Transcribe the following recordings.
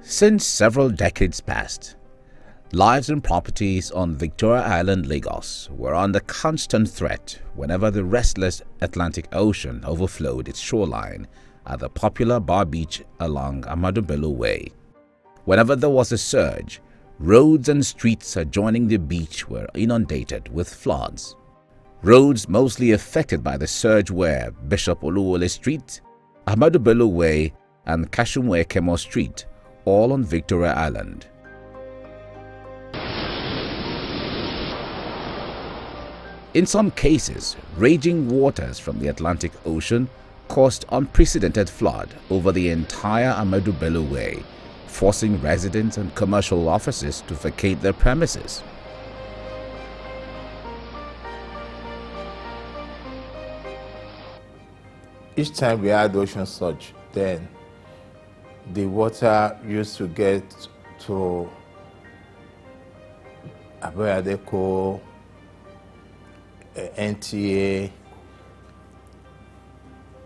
Since several decades past, lives and properties on Victoria Island, Lagos were under constant threat whenever the restless Atlantic Ocean overflowed its shoreline at the popular bar beach along Ahmadu Bello Way. Whenever there was a surge, roads and streets adjoining the beach were inundated with floods. Roads mostly affected by the surge were Bishop Oluwole Street, Ahmadu Bello Way and Kashumwe Kemo Street, all on Victoria Island. In some cases, raging waters from the Atlantic Ocean caused unprecedented flood over the entire Ahmadu Bello Way, forcing residents and commercial offices to vacate their premises. Each time we had ocean surge, then the water used to get to Eko, NTA,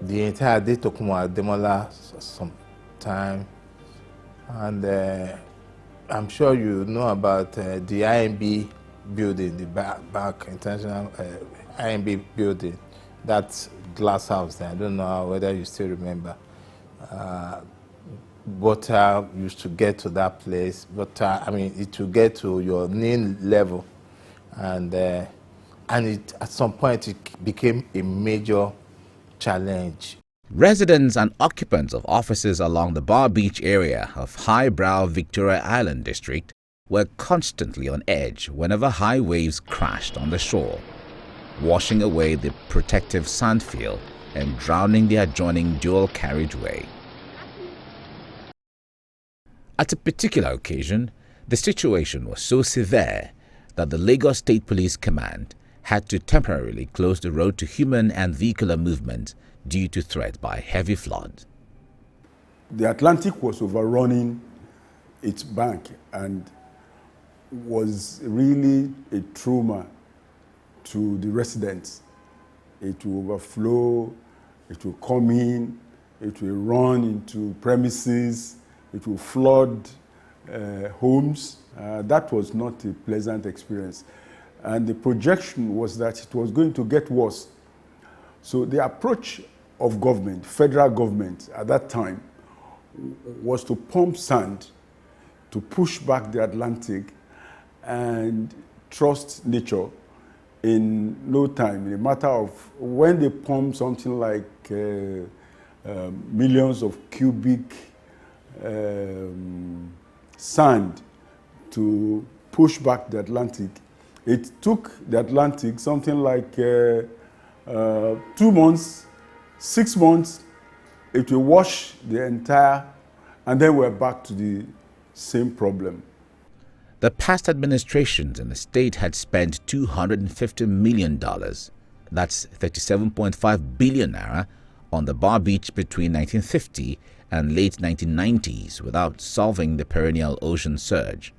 the entire day took more Demola some time, and I'm sure you know about the IMB building, the back international IMB building, that glass house there. I don't know whether you still remember. Water used to get to that place, but I mean, it will get to your knee level, and it at some point it became a major challenge. Residents and occupants of offices along the Bar Beach area of highbrow Victoria Island district were constantly on edge whenever high waves crashed on the shore, washing away the protective sand field and drowning the adjoining dual carriageway. At a particular occasion, the situation was so severe that the Lagos State Police Command had to temporarily close the road to human and vehicular movement due to threat by heavy flood. The Atlantic was overrunning its bank and was really a trauma to the residents. It will overflow, it will come in, it will run into premises, it will flood homes. That was not a pleasant experience. And the projection was that it was going to get worse. So the approach of government, federal government at that time, was to pump sand to push back the Atlantic and trust nature in no time. In a matter of when they pump something like millions of cubic sand to push back the Atlantic, it took the Atlantic something like 2 months, 6 months. It will wash the entire, and then we're back to the same problem. The past administrations in the state had spent $250 million, that's 37.5 billion naira, on the Bar Beach between 1950 and late 1990s without solving the perennial ocean surge.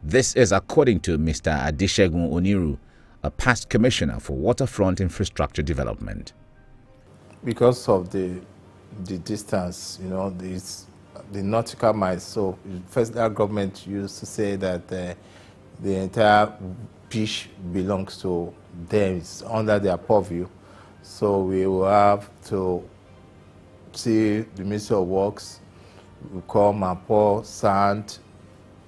This is according to Mr. Adeshegun Oniru, a past commissioner for waterfront infrastructure development. Because of the distance, you know, the nautical miles. So federal government used to say that the entire beach belongs to them, it's under their purview. So we will have to see the Ministry of Works will come and pour sand.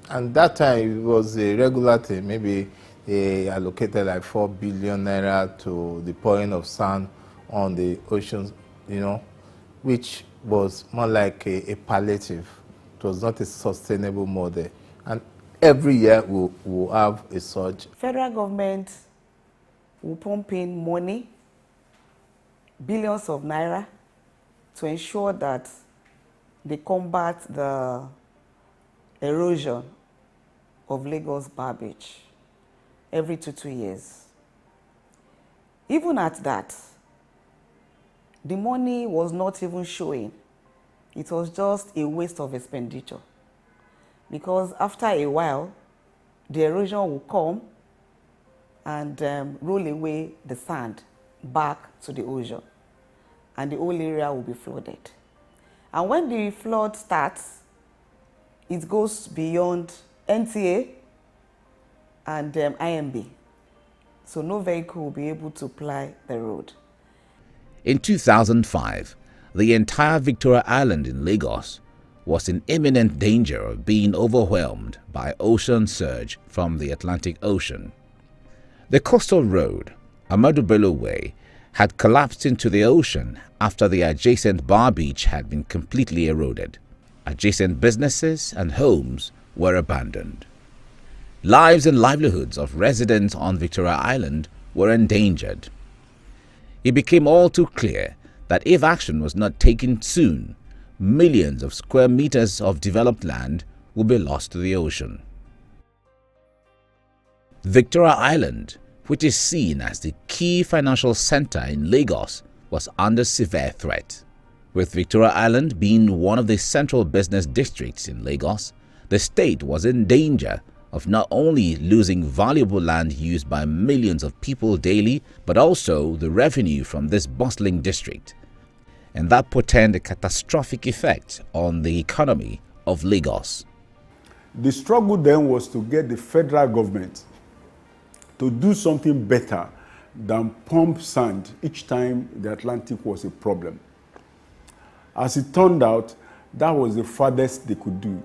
And that time it was a regular thing. Maybe they allocated like 4 billion naira to the pouring of sand on the oceans, you know, which was more like a palliative. It was not a sustainable model. And every year we'll have a surge. Federal government will pump in money, billions of naira, to ensure that they combat the erosion of Lagos Bar Beach every 2 years. Even at that, the money was not even showing. It was just a waste of expenditure. Because after a while, the erosion will come and roll away the sand back to the ocean. And the whole area will be flooded. And when the flood starts, it goes beyond NTA and IMB. So no vehicle will be able to ply the road. In 2005, the entire Victoria Island in Lagos was in imminent danger of being overwhelmed by ocean surge from the Atlantic Ocean. The coastal road, Ahmadu Bello Way, had collapsed into the ocean after the adjacent bar beach had been completely eroded. Adjacent businesses and homes were abandoned. Lives and livelihoods of residents on Victoria Island were endangered. It became all too clear that if action was not taken soon, millions of square meters of developed land would be lost to the ocean. Victoria Island, which is seen as the key financial center in Lagos, was under severe threat. With Victoria Island being one of the central business districts in Lagos, the state was in danger of not only losing valuable land used by millions of people daily, but also the revenue from this bustling district. And that portended a catastrophic effect on the economy of Lagos. The struggle then was to get the federal government to do something better than pump sand each time the Atlantic was a problem. As it turned out, that was the farthest they could do.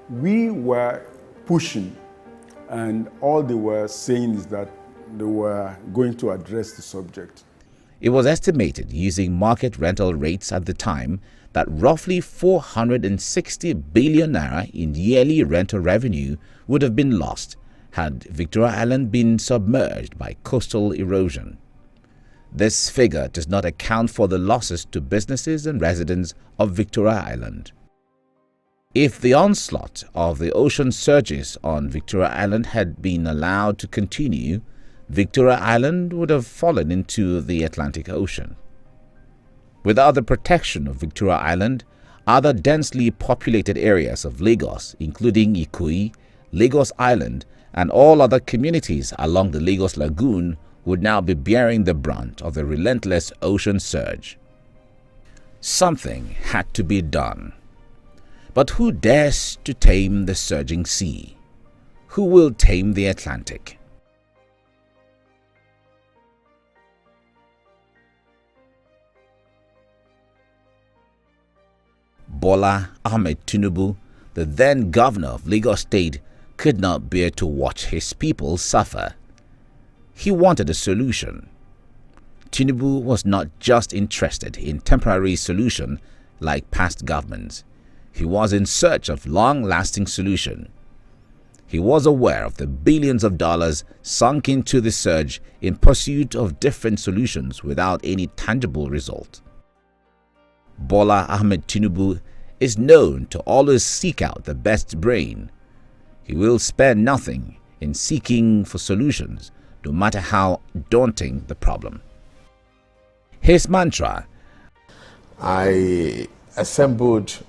We were pushing, and all they were saying is that they were going to address the subject. It was estimated, using market rental rates at the time, that roughly 460 billion naira in yearly rental revenue would have been lost had Victoria Island been submerged by coastal erosion. This figure does not account for the losses to businesses and residents of Victoria Island. If the onslaught of the ocean surges on Victoria Island had been allowed to continue, Victoria Island would have fallen into the Atlantic Ocean. Without the protection of Victoria Island, other densely populated areas of Lagos, including Ikoyi, Lagos Island, and all other communities along the Lagos Lagoon, would now be bearing the brunt of the relentless ocean surge. Something had to be done. But who dares to tame the surging sea? Who will tame the Atlantic? Bola Ahmed Tinubu, the then governor of Lagos State, could not bear to watch his people suffer. He wanted a solution. Tinubu was not just interested in temporary solution like past governments. He was in search of long-lasting solution. He was aware of the billions of dollars sunk into the surge in pursuit of different solutions without any tangible result. Bola Ahmed Tinubu is known to always seek out the best brain. He will spare nothing in seeking for solutions, no matter how daunting the problem. His mantra: I assembled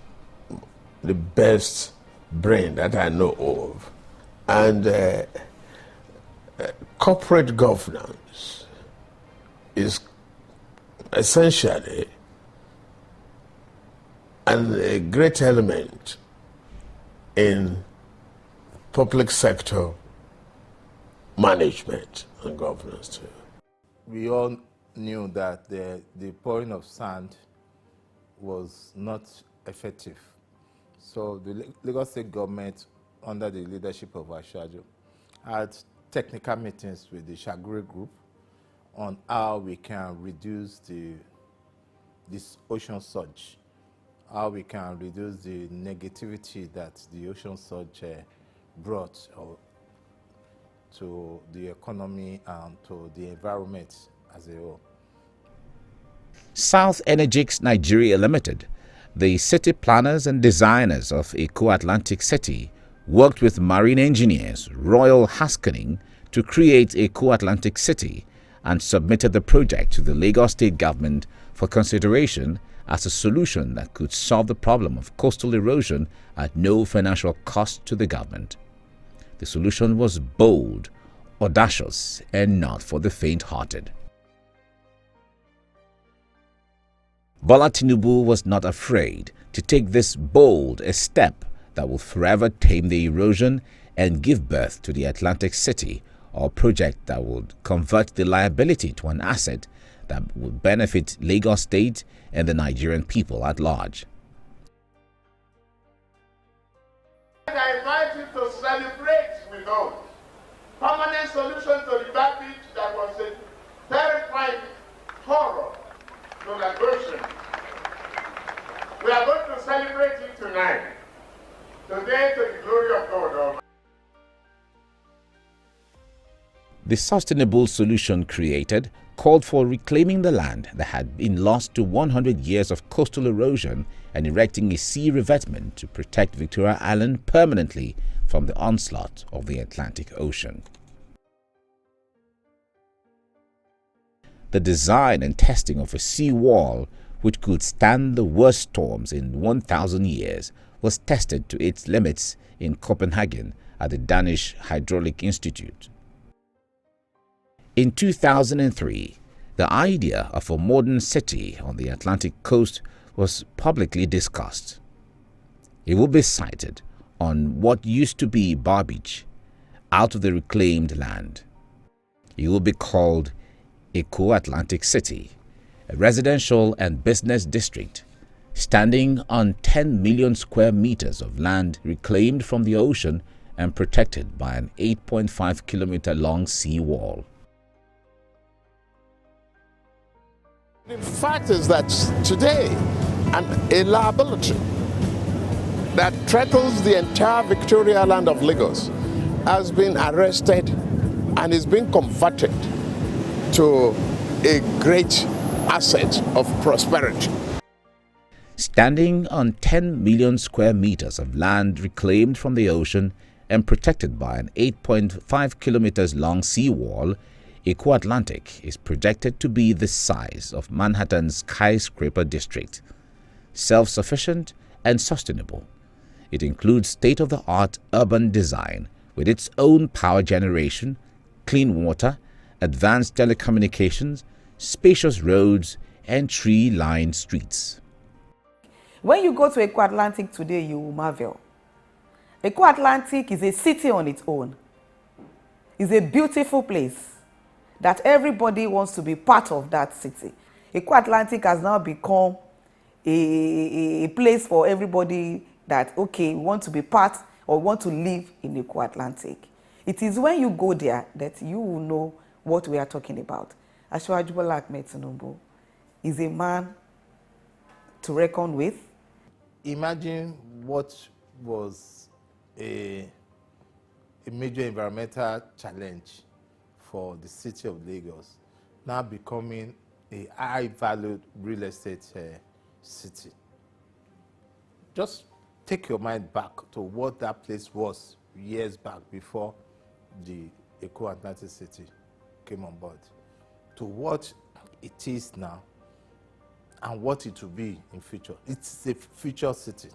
the best brain that I know of, and corporate governance is essentially a great element in public sector management and governance too. We all knew that the pouring of sand was not effective. So the Lagos State government, under the leadership of Ashaju, had technical meetings with the Shaguri group on how we can reduce this ocean surge, how we can reduce the negativity that the ocean surge brought to the economy and to the environment as a whole. South Energix Nigeria Limited, the city planners and designers of Eko Atlantic City, worked with marine engineers Royal Haskoning to create Eko Atlantic City and submitted the project to the Lagos State government for consideration as a solution that could solve the problem of coastal erosion at no financial cost to the government. The solution was bold, audacious, and not for the faint-hearted. Bola Tinubu was not afraid to take this bold a step that will forever tame the erosion and give birth to the Atlantic City, or a project that would convert the liability to an asset that would benefit Lagos State and the Nigerian people at large. I invite you to celebrate with us. Permanent solution to the garbage that was a terrifying horror to Lagosian. We are going to celebrate it tonight. Today, to the glory of God. The sustainable solution created called for reclaiming the land that had been lost to 100 years of coastal erosion and erecting a sea revetment to protect Victoria Island permanently from the onslaught of the Atlantic Ocean. The design and testing of a sea wall which could stand the worst storms in 1,000 years was tested to its limits in Copenhagen at the Danish Hydraulic Institute. In 2003, the idea of a modern city on the Atlantic coast was publicly discussed. It will be sited on what used to be Bar Beach, out of the reclaimed land. It will be called Eko Atlantic City, a residential and business district standing on 10 million square meters of land reclaimed from the ocean and protected by an 8.5-kilometer long sea wall. The fact is that today, a liability that threatens the entire Victoria Island of Lagos has been arrested and is being converted to a great asset of prosperity. Standing on 10 million square meters of land reclaimed from the ocean and protected by an 8.5 kilometers long seawall, Eko Atlantic is projected to be the size of Manhattan's skyscraper district. Self-sufficient and sustainable, it includes state-of-the-art urban design with its own power generation, clean water, advanced telecommunications, spacious roads, and tree-lined streets. When you go to Eko Atlantic today, you will marvel. Eko Atlantic is a city on its own. It's a beautiful place that everybody wants to be part of that city. Eko Atlantic has now become a place for everybody that, okay, we want to be part or want to live in Eko Atlantic. It is when you go there that you will know what we are talking about. Asiwaju Bola Ahmed Tinubu is a man to reckon with. Imagine what was a major environmental challenge for the city of Lagos now becoming a high-valued real estate city. Just take your mind back to what that place was years back before the Eko Atlantic City came on board, to what it is now and what it will be in future. It's a future city.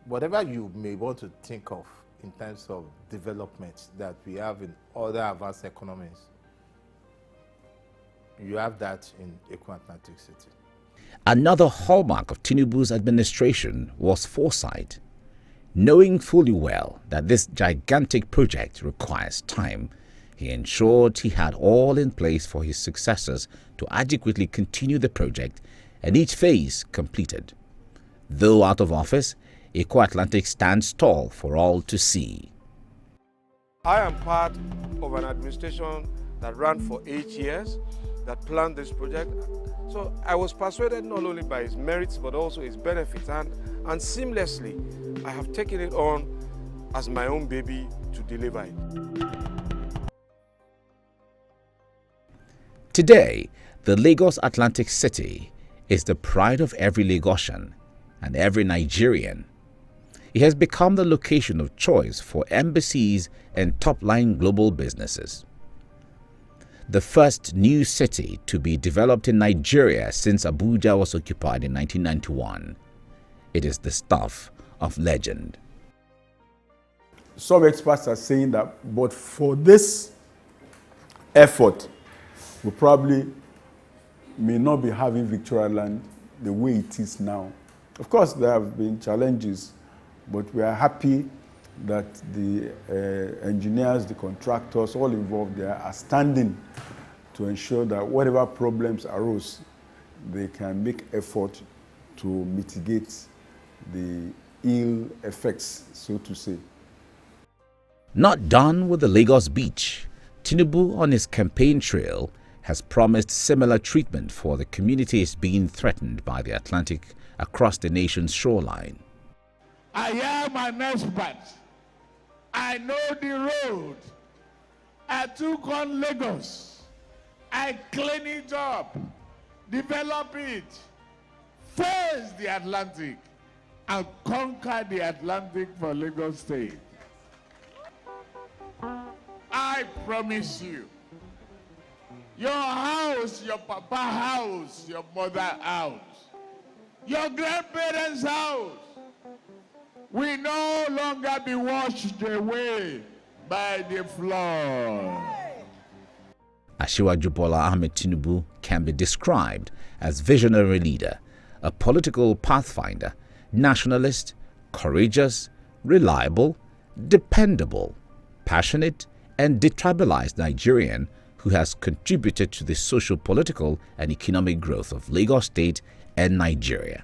Whatever you may want to think of in terms of development that we have in other advanced economies, you have that in Eko Atlantic City. Another hallmark of Tinubu's administration was foresight. Knowing fully well that this gigantic project requires time, he ensured he had all in place for his successors to adequately continue the project and each phase completed. Though out of office, Eko Atlantic stands tall for all to see. I am part of an administration that ran for 8 years, that planned this project. So I was persuaded not only by its merits, but also its benefits. And seamlessly, I have taken it on as my own baby to deliver it. Today, the Lagos Atlantic City is the pride of every Lagosian and every Nigerian. It has become the location of choice for embassies and top-line global businesses. The first new city to be developed in Nigeria since Abuja was occupied in 1991. It is the stuff of legend. Some experts are saying that, but for this effort, we probably may not be having Victoria Land the way it is now. Of course, there have been challenges But we are happy that the engineers, the contractors, all involved there are standing to ensure that whatever problems arose, they can make effort to mitigate the ill effects, so to say. Not done with the Lagos beach, Tinubu on his campaign trail has promised similar treatment for the communities being threatened by the Atlantic across the nation's shoreline. I am an expert. I know the road. I took on Lagos. I clean it up, develop it, face the Atlantic, and conquer the Atlantic for Lagos State. I promise you, your house, your papa house, your mother house, your grandparents' house will no longer be washed away by the flood. Asiwaju Bola Ahmed Tinubu can be described as visionary leader, a political pathfinder, nationalist, courageous, reliable, dependable, passionate, and detribalized Nigerian who has contributed to the socio-political and economic growth of Lagos State and Nigeria.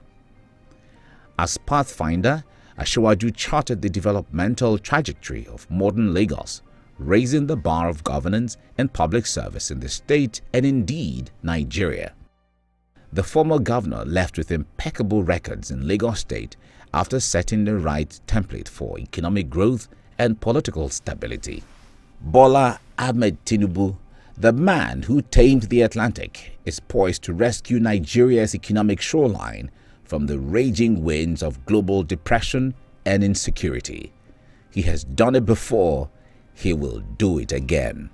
As pathfinder, Asiwaju charted the developmental trajectory of modern Lagos, raising the bar of governance and public service in the state and indeed Nigeria. The former governor left with impeccable records in Lagos State after setting the right template for economic growth and political stability. Bola Ahmed Tinubu, the man who tamed the Atlantic, is poised to rescue Nigeria's economic shoreline from the raging winds of global depression and insecurity. He has done it before. He will do it again.